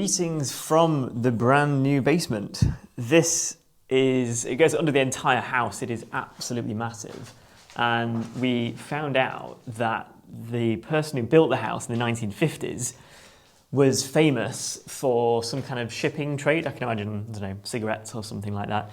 Greetings from the brand new basement. It goes under the entire house. It is absolutely massive. And we found out that the person who built the house in the 1950s was famous for some kind of shipping trade. I can imagine, I don't know, cigarettes or something like that.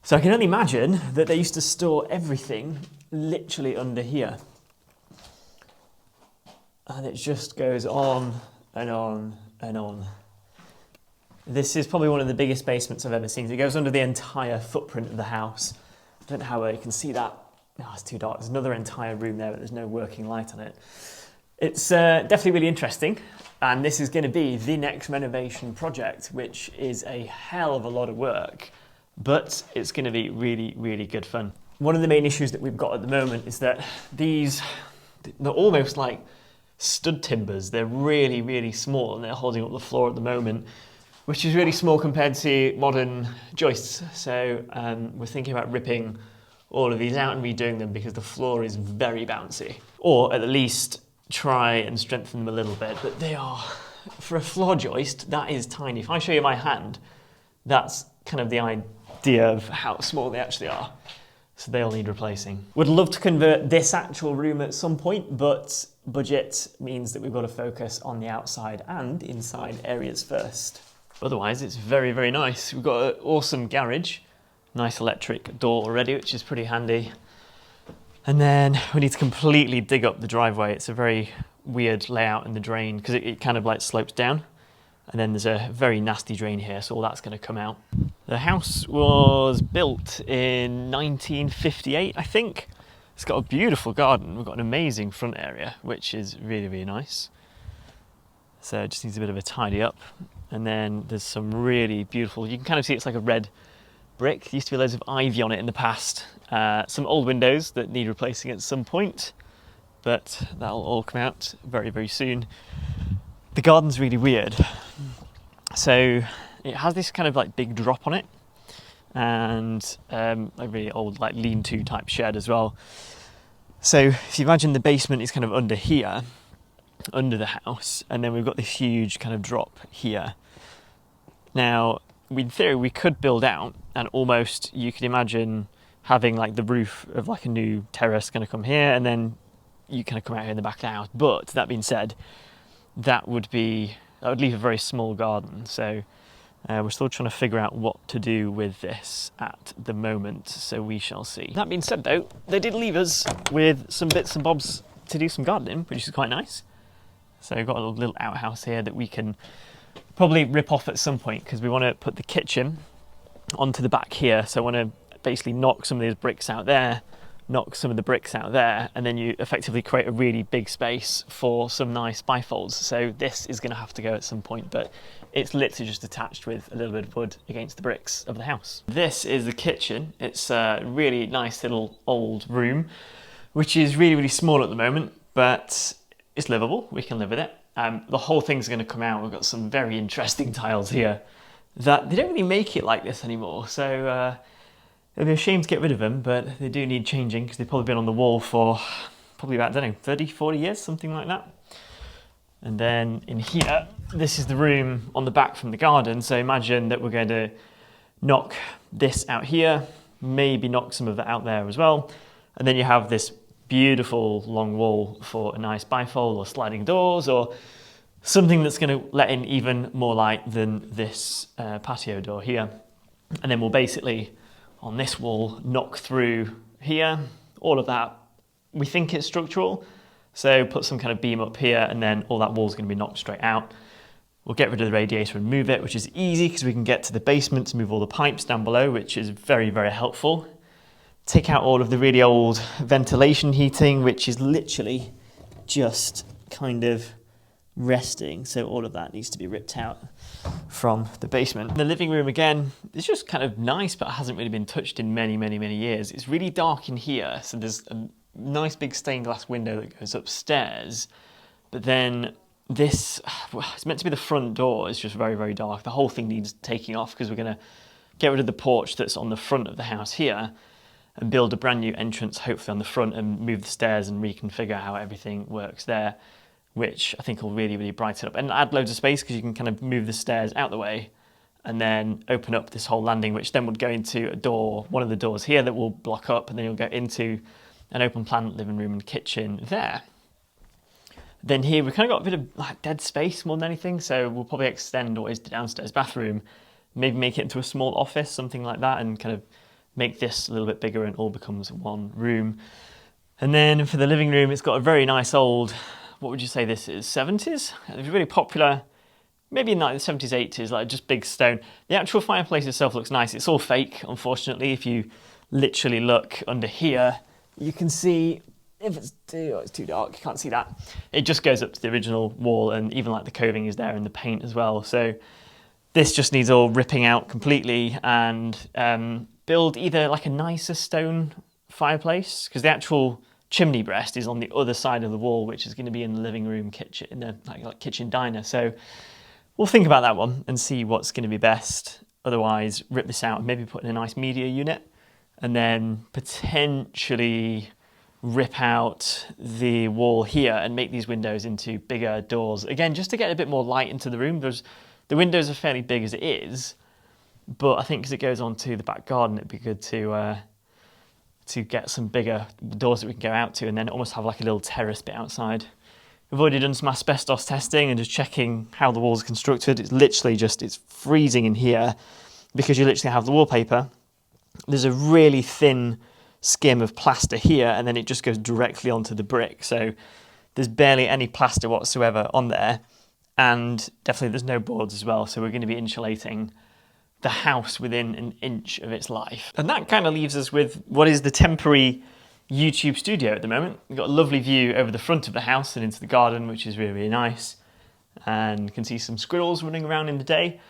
So I can only imagine that they used to store everything literally under here. And it just goes on and on and on. This is probably one of the biggest basements I've ever seen. It goes under the entire footprint of the house. I don't know how well you can see that. Oh, it's too dark. There's another entire room there, but there's no working light on it. It's definitely really interesting. And this is going to be the next renovation project, which is a hell of a lot of work, but it's going to be really, really good fun. One of the main issues that we've got at the moment is that they're almost like stud timbers. They're really, really small and they're holding up the floor at the moment, which is really small compared to modern joists. So we're thinking about ripping all of these out and redoing them because the floor is very bouncy. Or at least try and strengthen them a little bit. But they are, for a floor joist, that is tiny. If I show you my hand, that's kind of the idea of how small they actually are. So they all need replacing. Would love to convert this actual room at some point, but budget means that we've got to focus on the outside and inside areas first. Otherwise, it's very, very nice. We've got an awesome garage, nice electric door already, which is pretty handy. And then we need to completely dig up the driveway. It's a very weird layout in the drain because it kind of like slopes down. And then there's a very nasty drain here, so all that's going to come out. The house was built in 1958, I think. It's got a beautiful garden. We've got an amazing front area, which is really, really nice. So it just needs a bit of a tidy up. And then there's some really beautiful, you can kind of see it's like a red brick. There used to be loads of ivy on it in the past. Some old windows that need replacing at some point, but that'll all come out very, very soon. The garden's really weird. So it has this kind of like big drop on it and a really old like lean-to type shed as well. So if you imagine the basement is kind of under here, under the house, and then we've got this huge kind of drop here. Now, in theory, we could build out and almost, you could imagine having like the roof of like a new terrace kind of come here and then you kind of come out here in the back of the house. But that being said, that would leave a very small garden. So we're still trying to figure out what to do with this at the moment. So we shall see. That being said though, they did leave us with some bits and bobs to do some gardening, which is quite nice. So we've got a little outhouse here that we can probably rip off at some point because we want to put the kitchen onto the back here. So I want to basically knock some of these bricks out there, knock some of the bricks out there, and then you effectively create a really big space for some nice bifolds. So this is going to have to go at some point, but it's literally just attached with a little bit of wood against the bricks of the house. This is the kitchen. It's a really nice little old room, which is really, really small at the moment, but it's livable. We can live with it. The whole thing's going to come out. We've got some very interesting tiles here that they don't really make it like this anymore. So it'd be a shame to get rid of them, but they do need changing because they've probably been on the wall for probably about, I don't know, 30, 40 years, something like that. And then in here, this is the room on the back from the garden. So imagine that we're going to knock this out here, maybe knock some of that out there as well. And then you have this beautiful long wall for a nice bifold or sliding doors or something that's going to let in even more light than this patio door here. And then we'll basically, on this wall, knock through here, all of that. We think it's structural, so put some kind of beam up here and then all that wall's going to be knocked straight out. We'll get rid of the radiator and move it, which is easy because we can get to the basement to move all the pipes down below, which is very, very helpful. Take out all of the really old ventilation heating, which is literally just kind of resting. So all of that needs to be ripped out from the basement. The living room, again, is just kind of nice, but hasn't really been touched in many, many, many years. It's really dark in here. So there's a nice big stained glass window that goes upstairs. But then this, it's meant to be the front door. It's just very, very dark. The whole thing needs taking off because we're going to get rid of the porch that's on the front of the house here and build a brand new entrance, hopefully on the front, and move the stairs and reconfigure how everything works there. which I think will really, really brighten up and add loads of space because you can kind of move the stairs out the way and then open up this whole landing, which then would go into a door, one of the doors here that will block up, and then you'll go into an open plan living room and kitchen there. Then here we've kind of got a bit of like dead space more than anything, so we'll probably extend what is the downstairs bathroom, maybe make it into a small office, something like that, and kind of make this a little bit bigger and all becomes one room. And then for the living room, it's got a very nice old, what would you say this is, 70s? It was really popular, maybe in like the 70s, 80s, like just big stone. The actual fireplace itself looks nice. It's all fake, unfortunately. If you literally look under here, you can see, if it's too dark, you can't see that. It just goes up to the original wall, and even like the coving is there and the paint as well. So this just needs all ripping out completely and build either like a nicer stone fireplace, because the actual chimney breast is on the other side of the wall, which is going to be in the living room kitchen, in the like kitchen diner. So we'll think about that one and see what's going to be best. Otherwise, rip this out and maybe put in a nice media unit, and then potentially rip out the wall here and make these windows into bigger doors. Again, just to get a bit more light into the room. The windows are fairly big as it is, but I think as it goes on to the back garden, it'd be good to get some bigger doors that we can go out to, and then almost have like a little terrace bit outside. We've already done some asbestos testing and just checking how the walls are constructed. It's literally just, it's freezing in here because you literally have the wallpaper. There's a really thin skim of plaster here, and then it just goes directly onto the brick. So there's barely any plaster whatsoever on there. And definitely there's no boards as well. So we're going to be insulating the house within an inch of its life. And that kind of leaves us with what is the temporary YouTube studio at the moment. We've got a lovely view over the front of the house and into the garden, which is really, really nice. And you can see some squirrels running around in the day.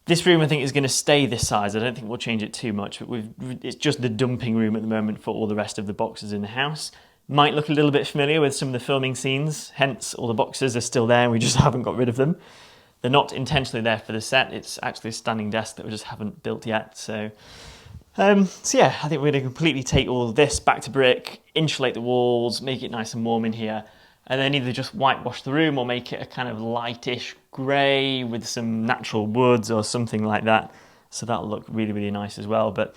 This room, I think, is going to stay this size. I don't think we'll change it too much, but it's just the dumping room at the moment for all the rest of the boxes in the house. Might look a little bit familiar with some of the filming scenes, hence all the boxes are still there and we just haven't got rid of them. They're not intentionally there for the set, it's actually a standing desk that we just haven't built yet. So yeah, I think we're going to completely take all of this back to brick, insulate the walls, make it nice and warm in here, and then either just whitewash the room or make it a kind of lightish grey with some natural woods or something like that. So that'll look really, really nice as well. But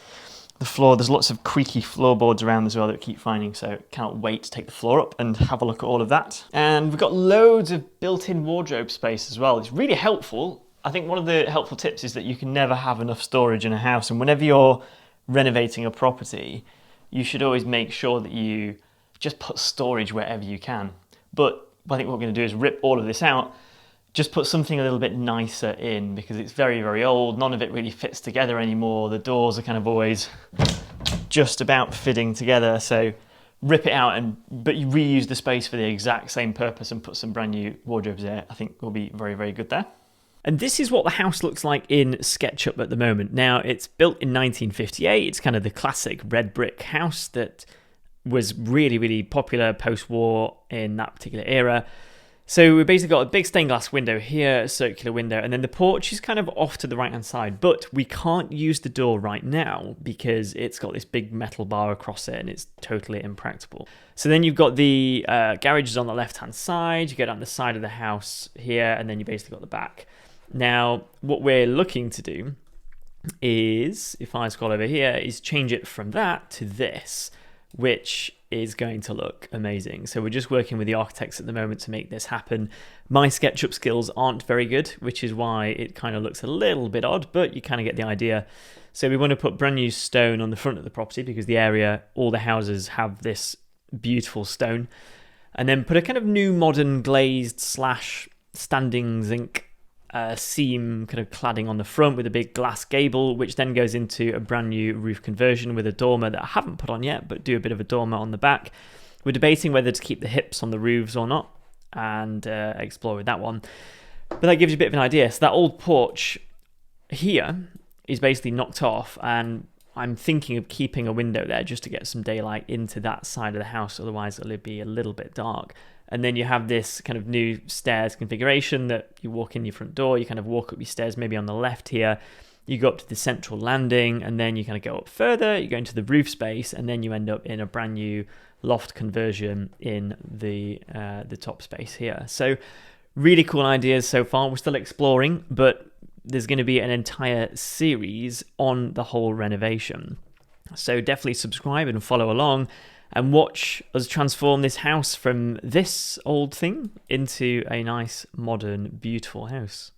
the floor, there's lots of creaky floorboards around as well that we keep finding, so cannot wait to take the floor up and have a look at all of that. And we've got loads of built-in wardrobe space as well. It's really helpful. I think one of the helpful tips is that you can never have enough storage in a house, and whenever you're renovating a property, you should always make sure that you just put storage wherever you can. But I think what we're going to do is rip all of this out, just put something a little bit nicer in, because it's very, very old. None of it really fits together anymore. The doors are kind of always just about fitting together. So rip it out, but you reuse the space for the exact same purpose and put some brand new wardrobes there. I think will be very, very good there. And this is what the house looks like in SketchUp at the moment. Now, it's built in 1958. It's kind of the classic red brick house that was really, really popular post-war in that particular era. So we've basically got a big stained glass window here, a circular window, and then the porch is kind of off to the right-hand side, but we can't use the door right now because it's got this big metal bar across it and it's totally impractical. So then you've got the garages on the left-hand side, you go down the side of the house here, and then you basically got the back. Now, what we're looking to do is, if I scroll over here, is change it from that to this, which is going to look amazing. So we're just working with the architects at the moment to make this happen. My SketchUp skills aren't very good, which is why it kind of looks a little bit odd, but you kind of get the idea. So we want to put brand new stone on the front of the property because the area, all the houses have this beautiful stone, and then put a kind of new modern glazed / standing zinc seam kind of cladding on the front with a big glass gable, which then goes into a brand new roof conversion with a dormer that I haven't put on yet, but do a bit of a dormer on the back. We're debating whether to keep the hips on the roofs or not and explore with that one. But that gives you a bit of an idea. So that old porch here is basically knocked off, and I'm thinking of keeping a window there just to get some daylight into that side of the house, otherwise it'll be a little bit dark. And then you have this kind of new stairs configuration that you walk in your front door, you kind of walk up your stairs, maybe on the left here, you go up to the central landing, and then you kind of go up further, you go into the roof space, and then you end up in a brand new loft conversion in the top space here. So really cool ideas so far. We're still exploring, but there's going to be an entire series on the whole renovation. So definitely subscribe and follow along and watch us transform this house from this old thing into a nice, modern, beautiful house.